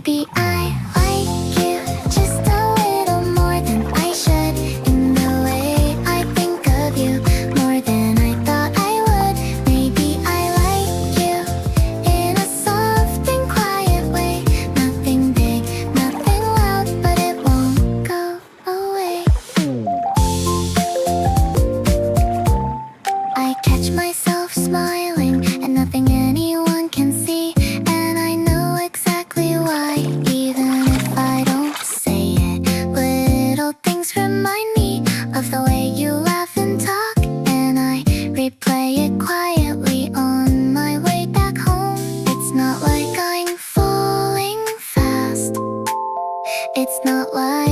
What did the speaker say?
Maybe I like you just a little more than I should. In the way I think of you more than I thought I would. Maybe I like you in a soft and quiet way. Nothing big, nothing loud, but it won't go away. I catch myself smiling and nothing anyone can see. And I know exactly why, even if I don't say it. Little things remind me of the way you laugh and talk, and I replay it quietly on my way back home. It's not like I'm falling fast. It's not like